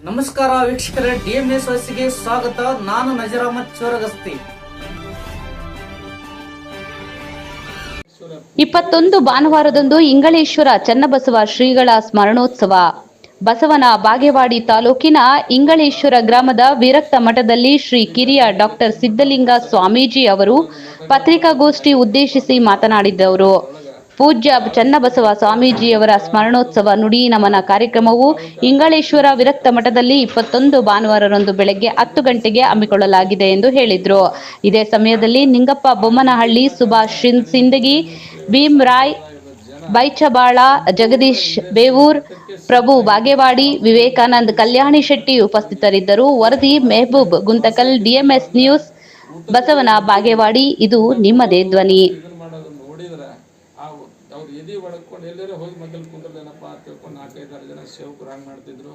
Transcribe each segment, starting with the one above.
ನಮಸ್ಕಾರ ವೀಕ್ಷಕರೇ, ಡಿಎಂಎಸ್ ವಯಸ್ಸಿಗೆ ಸ್ವಾಗತ. ನಾನು ನಜೀರ್ ಅಹಮದ್ ಚೋರಗಸ್ತಿ. 21 ಭಾನುವಾರದಂದು ಇಂಗಳೇಶ್ವರ ಚನ್ನಬಸವ ಶ್ರೀಗಳ ಸ್ಮರಣೋತ್ಸವ. ಬಸವನ ಬಾಗೇವಾಡಿ ತಾಲೂಕಿನ ಇಂಗಳೇಶ್ವರ ಗ್ರಾಮದ ವಿರಕ್ತ ಮಠದಲ್ಲಿ ಶ್ರೀ ಕಿರಿಯ ಡಾಕ್ಟರ್ ಸಿದ್ದಲಿಂಗ ಸ್ವಾಮೀಜಿ ಅವರು ಪತ್ರಿಕಾಗೋಷ್ಠಿ ಉದ್ದೇಶಿಸಿ ಮಾತನಾಡಿದವರು. ಪೂಜ್ಯ ಚನ್ನಬಸವ ಸ್ವಾಮೀಜಿಯವರ ಸ್ಮರಣೋತ್ಸವ ನುಡಿ ನಮನ ಕಾರ್ಯಕ್ರಮವು ಇಂಗಳೇಶ್ವರ ವಿರಕ್ತ ಮಠದಲ್ಲಿ 21 ಭಾನುವಾರರಂದು ಬೆಳಗ್ಗೆ 10 ಗಂಟೆಗೆ ಹಮ್ಮಿಕೊಳ್ಳಲಾಗಿದೆ ಎಂದು ಹೇಳಿದರು. ಇದೇ ಸಮಯದಲ್ಲಿ ನಿಂಗಪ್ಪ ಬೊಮ್ಮನಹಳ್ಳಿ, ಸುಭಾಷ್ ಸಿಂದಗಿ, ಭೀಮರಾಯ್ ಬೈಚಬಾಳ, ಜಗದೀಶ್ ಬೇವೂರ್, ಪ್ರಭು ಬಾಗೇವಾಡಿ, ವಿವೇಕಾನಂದ್ ಕಲ್ಯಾಣಿ ಶೆಟ್ಟಿ ಉಪಸ್ಥಿತರಿದ್ದರು. ವರದಿ ಮೆಹಬೂಬ್ ಗುಂತಕಲ್, ಡಿಎಂಎಸ್ ನ್ಯೂಸ್. ಬಸವನ ಬಾಗೇವಾಡಿ, ಇದು ನಿಮ್ಮದೇ ಧ್ವನಿ. ಅವ್ರು ಎದಿ ಒಡ್ಕೊಂಡು ಎಲ್ಲರೂ ಹೋಗಿ ಮಗ್ಗಲ್ಲಿ ಕುಂದ್ರದೇನಪ್ಪ ಅಂತ ತಿಳ್ಕೊಂಡು 4-5 ಜನ ಸೇವಕರು ಹಂಗೆ ಮಾಡ್ತಿದ್ರು.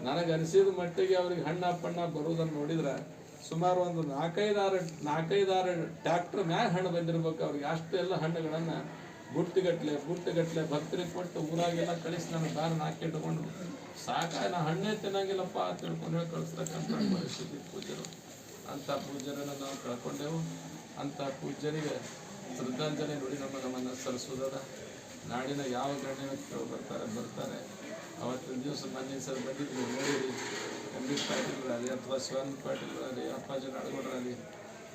ನನಗೆ ಅನಿಸಿದ ಮಟ್ಟಿಗೆ ಅವ್ರಿಗೆ ಹಣ್ಣ ಪಣ್ಣ ಬರುವುದನ್ನು ನೋಡಿದ್ರೆ ಸುಮಾರು ಒಂದು 4-5 ಟ್ಯಾಕ್ಟರ್ ಮ್ಯಾಗ ಹಣ್ಣು ಬಂದಿರ್ಬೇಕು. ಅವ್ರಿಗೆ ಅಷ್ಟು ಎಲ್ಲ ಹಣ್ಣುಗಳನ್ನು ಬುಟ್ಟಿಗಟ್ಲೆ ಭಕ್ತರಿಗೆ ಕೊಟ್ಟು ಊರಾಗೆಲ್ಲ ಕಳಿಸಿ ನನ್ನ ದಾರ ಹಾಕಿಟ್ಕೊಂಡು ಸಾಕಾಗಿ ನಾ ಹಣ್ಣೇ ತಿನ್ನಂಗಿಲ್ಲಪ್ಪ ಅಂತ ತಿಳ್ಕೊಂಡು ಹೇಳಿ ಕಳಿಸ್ತಕ್ಕಂಥ ಪರಿಸ್ಥಿತಿ ಪೂಜ್ಯರು. ಅಂಥ ಪೂಜ್ಯರನ್ನು ನಾವು ಕಳ್ಕೊಂಡೆವು. ಅಂಥ ಪೂಜ್ಯರಿಗೆ ಶ್ರದ್ಧಾಂಜಲಿ ನುಡಿ ನಮ್ಮನ್ನು ಸಲ್ಲಿಸೋದದ. ನಾಡಿನ ಯಾವ ಗಣ್ಯ ವ್ಯಕ್ತಿಗಳು ಬರ್ತಾರೆ ಅವತ್ತಿನ ದಿವಸ ಮೊನ್ನೆ ಸರ್ ಬಂದಿದ್ವಿ, ನೋಡಿರಿ. ಎಂ.ಬಿ. ಪಾಟೀಲ್ರಾಗಲಿ ಅಥವಾ ಶಿವಾನಂದ ಪಾಟೀಲ್ರಾಗಲಿ, ಅಪ್ಪಾಜಿ ನಾಡಗೌಡರಾಗಲಿ,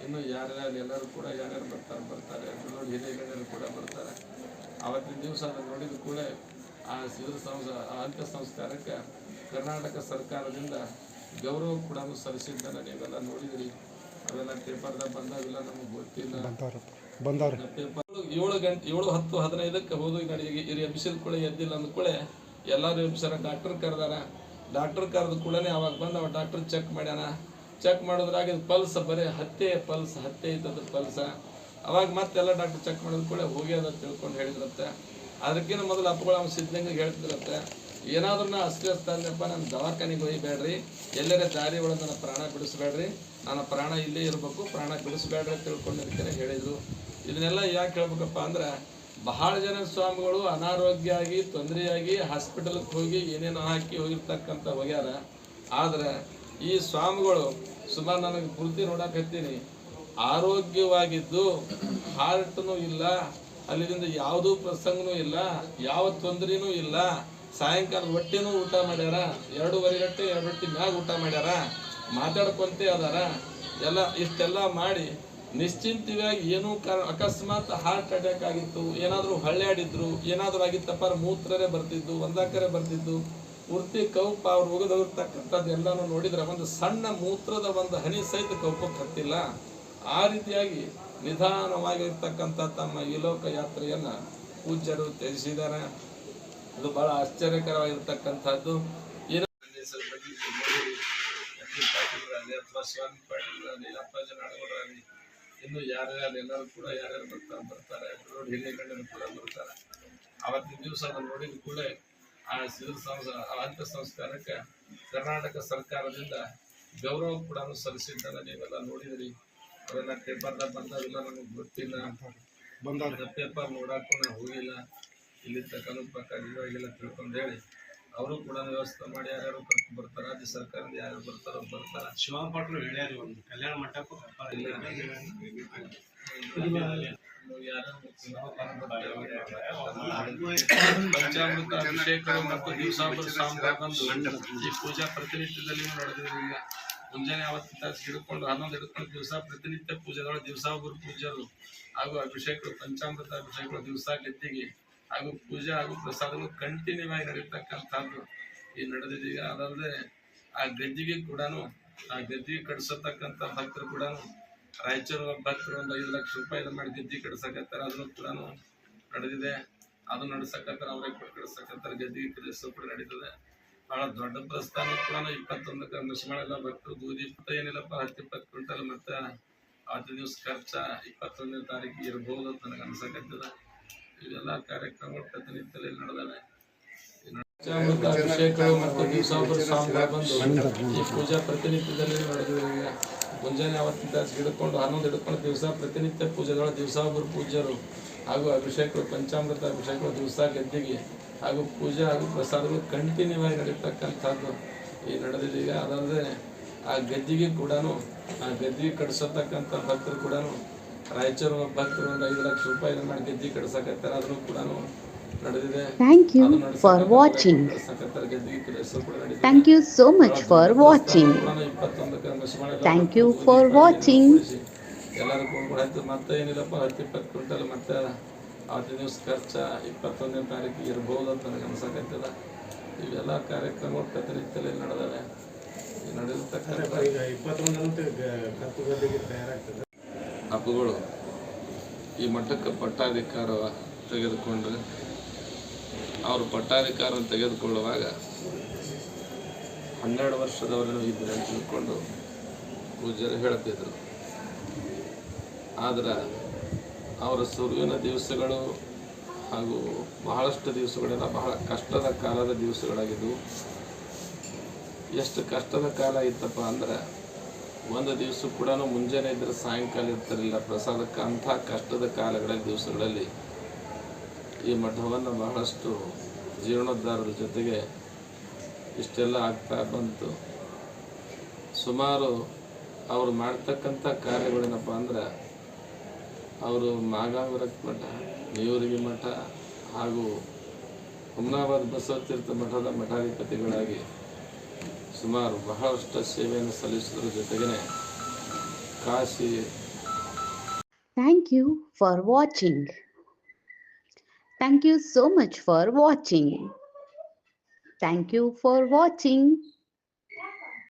ಇನ್ನೂ ಯಾರ್ಯಾರು ಎಲ್ಲರೂ ಕೂಡ ಯಾರ್ಯಾರು ಬರ್ತಾರೆ ನೋಡಿ, ಹಿರಿಯ ಗಣ್ಯರು ಕೂಡ ಬರ್ತಾರೆ. ಅವತ್ತಿನ ದಿವಸ ಅದನ್ನು ನೋಡಿದ ಕೂಡ ಆ ಅಂತ್ಯ ಸಂಸ್ಕಾರಕ್ಕೆ ಕರ್ನಾಟಕ ಸರ್ಕಾರದಿಂದ ಗೌರವ ಕೂಡ ಸಲ್ಲಿಸಿದ್ದನ್ನು ನೀವೆಲ್ಲ ನೋಡಿದಿರಿ. ಅವೆಲ್ಲ ಪೇಪರ್ದಾಗ ಬಂದಾಗಿಲ್ಲ, ನಮಗೆ ಗೊತ್ತಿಲ್ಲ. 7:10-15ಕ್ಕೆ ಹೋಗಿ ಇಲ್ಲಿ ಎಬ್ಬಿಸಿದ ಕೂಡ ಎದ್ದಿಲ್ಲ ಅಂದ್ಕೂಳೆ ಎಲ್ಲರೂ ಎಬ್ಬಿಸಾರ. ಡಾಕ್ಟರ್ ಕರೆದ ಕೂಡಲೇ ಅವಾಗ ಬಂದು ಅವ ಡಾಕ್ಟರ್ ಚೆಕ್ ಮಾಡ್ಯಾನ. ಚೆಕ್ ಮಾಡೋದ್ರಾಗ ಪಲ್ಸ್ ಬರೀ ಹತ್ತೆ ಐತದ ಪಲ್ಸ. ಅವಾಗ ಮತ್ತೆಲ್ಲ ಡಾಕ್ಟರ್ ಚೆಕ್ ಮಾಡಿದ ಕೂಡ ಹೋಗ್ಯದ ತಿಳ್ಕೊಂಡು ಹೇಳಿದ್ರತ್ತೆ. ಅದಕ್ಕಿಂತ ಮೊದಲು ಅಪ್ಪಗಳು ಅವ್ನು ಸಿದ್ಧಂಗೆ ಹೇಳ್ತಿದ್ರತ್ತೆ, ಏನಾದ್ರೂ ನಾ ಅಸ್ವಸ್ಥ ಅಂದಪ್ಪ, ನನ್ನ ದವಾಖಾನೆಗೆ ಒಯ್ಯಬೇಡ್ರಿ, ಎಲ್ಲರ ದಾರಿ ಒಳಗೆ ನನ್ನ ಪ್ರಾಣ ಬಿಡಿಸ್ಬೇಡ್ರಿ, ನನ್ನ ಪ್ರಾಣ ಇಲ್ಲೇ ಇರಬೇಕು, ಪ್ರಾಣ ಬಿಡಿಸ್ಬೇಡ್ರಿ ಅಂತ ತಿಳ್ಕೊಂಡಿರ್ತಾರೆ ಹೇಳಿದ್ರು. ಇದನ್ನೆಲ್ಲ ಯಾಕೆ ಹೇಳ್ಬೇಕಪ್ಪ ಅಂದ್ರೆ, ಬಹಳ ಜನ ಸ್ವಾಮಿಗಳು ಅನಾರೋಗ್ಯ ಆಗಿ ತೊಂದರೆಯಾಗಿ ಹಾಸ್ಪಿಟಲ್ಗೆ ಹೋಗಿ ಏನೇನೋ ಹಾಕಿ ಹೋಗ್ಯಾರ. ಆದ್ರೆ ಈ ಸ್ವಾಮಿಗಳು ಸುಮಾರು ನನಗೆ ಪೂರ್ತಿ ನೋಡಕತ್ತೀನಿ, ಆರೋಗ್ಯವಾಗಿದ್ದು ಹಾರ್ಟ್ನೂ ಇಲ್ಲ, ಅಲ್ಲಿಂದ ಯಾವುದೂ ಪ್ರಸಂಗನೂ ಇಲ್ಲ, ಯಾವ ತೊಂದರೆನೂ ಇಲ್ಲ. ಸಾಯಂಕಾಲ ಹೊಟ್ಟೆನೂ ಊಟ ಮಾಡ್ಯಾರ, 2.5 ಗಂಟೆ 2 ರೊಟ್ಟಿ ಮ್ಯಾಗ ಊಟ ಮಾಡ್ಯಾರ, ಮಾತಾಡ್ಕೊಂತೇ ಅದಾರ. ಇಷ್ಟೆಲ್ಲ ಮಾಡಿ ನಿಶ್ಚಿಂತವಾಗಿ ಏನೂ ಅಕಸ್ಮಾತ್ ಹಾರ್ಟ್ ಅಟ್ಯಾಕ್ ಆಗಿತ್ತು, ಏನಾದರೂ ಹಳ್ಳ್ಯಾಡಿದ್ರು, ಏನಾದರೂ ಆಗಿತ್ತಪ್ಪ ಮೂತ್ರರೇ ಬರ್ತಿದ್ದು, ಒಂದಾಕರೆ ಬರ್ತಿದ್ದು, ಪೂರ್ತಿ ಕೌಪ ಅವ್ರು ಹೋಗೋದಕ್ಕಂಥದ್ದು ಎಲ್ಲನೂ ನೋಡಿದ್ರೆ ಒಂದು ಸಣ್ಣ ಮೂತ್ರದ ಒಂದು ಹನಿ ಸಹಿತ ಕೌಪಕ್ಕೆ ಹತ್ತಿಲ್ಲ. ಆ ರೀತಿಯಾಗಿ ನಿಧಾನವಾಗಿರ್ತಕ್ಕಂಥ ತಮ್ಮ ಇಲೋಕ ಯಾತ್ರೆಯನ್ನು ಪೂಜ್ಯರು ತ್ಯಜಿಸಿದ್ದಾರೆ. ಅದು ಬಹಳ ಆಶ್ಚರ್ಯಕರವಾಗಿರ್ತಕ್ಕಂಥದ್ದು. ಅಥವಾ ಶಿವಾನಂದ ಪಾಟೀಲ್ರಾಗಲಿ, ಅಪ್ಪಾಜಿ ನಾಡಗೌಡರಾಗಲಿ, ಇನ್ನು ಯಾರ್ಯಾರು ಎಲ್ಲರೂ ಕೂಡ ಯಾರ್ಯಾರು ಬರ್ತಾರೆ ನೋಡಿ, ಹಿರಿಯ ಗಣ್ಯರು ಕೂಡ ಬರ್ತಾರೆ. ಅವತ್ತಿನ ದಿವಸ ಅದನ್ನು ನೋಡಿದ ಕೂಡ ಆ ಅಂತ್ಯ ಸಂಸ್ಕಾರಕ್ಕೆ ಕರ್ನಾಟಕ ಸರ್ಕಾರದಿಂದ ಗೌರವ ಕೂಡ ಸಲ್ಲಿಸಿದ್ದನ್ನು ನೀವೆಲ್ಲ ನೋಡಿದಿರಿ. ಅವೆಲ್ಲ ಪೇಪರ್ದಾಗ ಬಂದಾವಿಲ್ಲ, ನಮಗೆ ಗೊತ್ತಿಲ್ಲ. ಪೇಪರ್ ನೋಡಕ್ಕೂ ನಾವು ಹೋಗಿಲ್ಲ. ಇಲ್ಲಿ ತಕ್ಕಂಥ ಪ್ರಕಾರ ಇವಾಗೆಲ್ಲ ತಿಳ್ಕೊಂಡು ಹೇಳಿ ಅವರು ಕೂಡ ವ್ಯವಸ್ಥೆ ಮಾಡಿ ಯಾರ್ಯಾರು ಬರ್ತಾರೆ, ರಾಜ್ಯ ಸರ್ಕಾರದಿಂದ ಯಾರು ಬರ್ತಾರೋ ಬರ್ತಾರೆ. ಶಿವಪಾಟ್ರು ಹೇಳ್ಯಾರಿ, ಒಂದು ಕಲ್ಯಾಣ ಮಠಕ್ಕೂ ಪಂಚಾಮೃತ ಅಭಿಷೇಕಗಳು ಮತ್ತು ದಿವಸಾಂಬರು ಈ ಪೂಜಾ ಪ್ರತಿನಿತ್ಯದಲ್ಲಿ ನಡೆದಿರಲಿಲ್ಲ. ಮುಂಜಾನೆ 9 ತಾಸು ಹಿಡ್ಕೊಂಡು 11 ಹಿಡ್ಕೊಂಡು ದಿವಸ ಪ್ರತಿನಿತ್ಯ ಪೂಜೆಗಳು, ದಿವಸಾಂಬರು ಪೂಜೆಗಳು ಹಾಗೂ ಅಭಿಷೇಕಗಳು, ಪಂಚಾಮೃತ ಅಭಿಷೇಕಗಳು, ದಿವಸ ಗೆದ್ದಿಗೆ ಹಾಗೂ ಪೂಜೆ ಹಾಗೂ ಪ್ರಸಾದಗಳು ಕಂಟಿನ್ಯೂ ಆಗಿ ನಡೀತಕ್ಕಂಥದ್ದು ಈ ನಡೆದಿದ್ದೀಗ. ಅದಲ್ಲದೆ ಆ ಗದ್ದಿಗೆ ಕೂಡ ಆ ಗದ್ದಿಗೆ ಕಡಿಸತಕ್ಕಂಥ ಭಕ್ತರು ಕೂಡ ರಾಯಚೂರು ಭಕ್ತರು ಒಂದು 5 ಲಕ್ಷ ರೂಪಾಯಿ ಮಾಡಿ ಗದ್ದಿ ಕಡಿಸಕತ್ತಾರೆ. ಅದನ್ನು ಕೂಡ ನಡೆದಿದೆ. ಅದು ನಡೆಸಕತ್ತಾರೆ, ಅವರೇ ಕೂಡ ಕಡಿಸಕತ್ತಾರೆ. ಗದ್ದಿಗೆ ಕಡಿಸೋ ಕೂಡ ನಡೀತದೆ. ಬಹಳ ದೊಡ್ಡ ಪ್ರಸ್ಥಾನ ಕೂಡ 21ಕ್ಕೆ ನಶಮಾಳೆಲ್ಲ ಭಕ್ತರು ದೂದಿ ಏನಿಲ್ಲಪ್ಪ 10-20 ಕ್ವಿಂಟಲ್. ಮತ್ತೆ ಅವತ್ತಿನ ದಿವಸ ಖರ್ಚ 21ನೇ ತಾರೀಕಿಗೆ ಇರಬಹುದು ಅಂತ ನನಗೆ ಅನ್ಸಕತ್ತದ. ಇವೆಲ್ಲ ಕಾರ್ಯಕ್ರಮಗಳು ಪ್ರತಿನಿತ್ಯದಲ್ಲಿ ನಡೆದವೆ. ಅಭಿಷೇಕಗಳು ಮತ್ತು ದಿವಸಾಂಬರು ಸ್ವಾಮಿಗಳು ಬಂದು ಈ ಪೂಜಾ ಪ್ರತಿನಿತ್ಯದಲ್ಲಿ ನಡೆದಿದೆ. ಮುಂಜಾನೆ 9 ತಾಸು ಹಿಡ್ಕೊಂಡು 11 ಹಿಡ್ಕೊಂಡು ದಿವಸ ಪ್ರತಿನಿತ್ಯ ಪೂಜೆಗಳು, ದಿವಸಾಂಬರು ಪೂಜ್ಯರು ಹಾಗೂ ಅಭಿಷೇಕಗಳು, ಪಂಚಾಮೃತ ಅಭಿಷೇಕಗಳು, ದಿವಸ ಗೆದ್ದಿಗೆ ಹಾಗೂ ಪೂಜೆ ಹಾಗೂ ಪ್ರಸಾದಗಳು ಕಂಟಿನ್ಯೂ ಆಗಿ ನಡೀತಕ್ಕಂಥದ್ದು ಈ ನಡೆದಿದ್ದೀಗ. ಅದಲ್ಲದೆ ಆ ಗದ್ದಿಗೆ ಕೂಡ ಆ ಗದ್ದಿಗೆ ಕಟ್ಸತಕ್ಕಂಥ ಭಕ್ತರು ಕೂಡ ರಾಯಚೂರು ಭಕ್ತರು ಒಂದು 5 ಲಕ್ಷ ರೂಪಾಯಿ ಮಾಡಿ ಗದ್ದಿ ಕಟ್ಸಕತ್ತಾರೆ. ಅದನ್ನು ಕೂಡ ನಡೆದಿದೆ. Thank you for watching. Thank you so much for watching. Thank you for watching. ಎಲ್ಲರೂ ಕೊಂಡ್ಬಿಡಾಯ್ತು. ಮತ್ತೆ ಏನಿಲ್ಲಪ್ಪ 10-20 ಕ್ವಿಂಟಲ್ ಮತ್ತೆ ಅವತ್ತಿನ ದಿವಸ ಖರ್ಚ 21ನೇ ತಾರೀಕಿಗೆ ಇರ್ಬೋದು ಅಂತ ನನಗೆ ಅನ್ಸಕತ್ತಿಲ್ಲ. ಇವೆಲ್ಲ ಕಾರ್ಯಕ್ರಮಗಳು ಪ್ರತಿನಿತ್ಯದಲ್ಲಿ ನಡೆದವೆ. ನಡೆದಿರ್ತಕ್ಕಂಥ ಹಬ್ಬಗಳು ಈ ಮಠಕ್ಕೆ ಪಟ್ಟಾಧಿಕಾರ ತೆಗೆದುಕೊಂಡ್ರೆ ಅವರು ಪಟ್ಟಾಧಿಕಾರ ತೆಗೆದುಕೊಳ್ಳುವಾಗ 12 ವರ್ಷದವರೆಗೂ ಇದ್ದರೆ ಅಂತ ತಿಳ್ಕೊಂಡು ಪೂಜ್ಯರು ಹೇಳ್ತಿದ್ರು. ಆದ್ರೆ ಅವರ ಸುರುವಿನ ದಿವಸಗಳು ಹಾಗೂ ಬಹಳಷ್ಟು ದಿವಸಗಳೆಲ್ಲ ಬಹಳ ಕಷ್ಟದ ಕಾಲದ ದಿವಸಗಳಾಗಿದ್ದವು. ಎಷ್ಟು ಕಷ್ಟದ ಕಾಲ ಇತ್ತಪ್ಪ ಅಂದ್ರೆ ಒಂದು ದಿವಸ ಕೂಡ ಮುಂಜಾನೆ ಇದ್ದರೆ ಸಾಯಂಕಾಲ ಇರ್ತಿರಲಿಲ್ಲ ಪ್ರಸಾದಕ್ಕೆ. ಅಂಥ ಕಷ್ಟದ ಕಾಲಗಳ ದಿವಸಗಳಲ್ಲಿ ಈ ಮಠವನ್ನು ಬಹಳಷ್ಟು ಜೀರ್ಣೋದ್ಧಾರದ ಜೊತೆಗೆ ಇಷ್ಟೆಲ್ಲ ಆಗ್ತಾ ಬಂತು. ಸುಮಾರು ಅವರು ಮಾಡ್ತಕ್ಕಂಥ ಕಾರ್ಯಗಳೇನಪ್ಪ ಅಂದ್ರೆ ಅವರು ಮಾಗಾಂಗರಕ್ ಮಠ, ನೀವರಿಗೆ ಮಠ ಹಾಗೂ ಹುಮ್ನಾಬಾದ್ ಬಸವತೀರ್ಥ ಮಠದ ಮಠಾಧಿಪತಿಗಳಾಗಿ ಸುಮಾರು ಬಹಳಷ್ಟು ಸೇವೆಯನ್ನು ಸಲ್ಲಿಸೋದ್ರ ಜೊತೆಗೇ Kashi. Thank you for watching. Thank you so much for watching. Thank you for watching.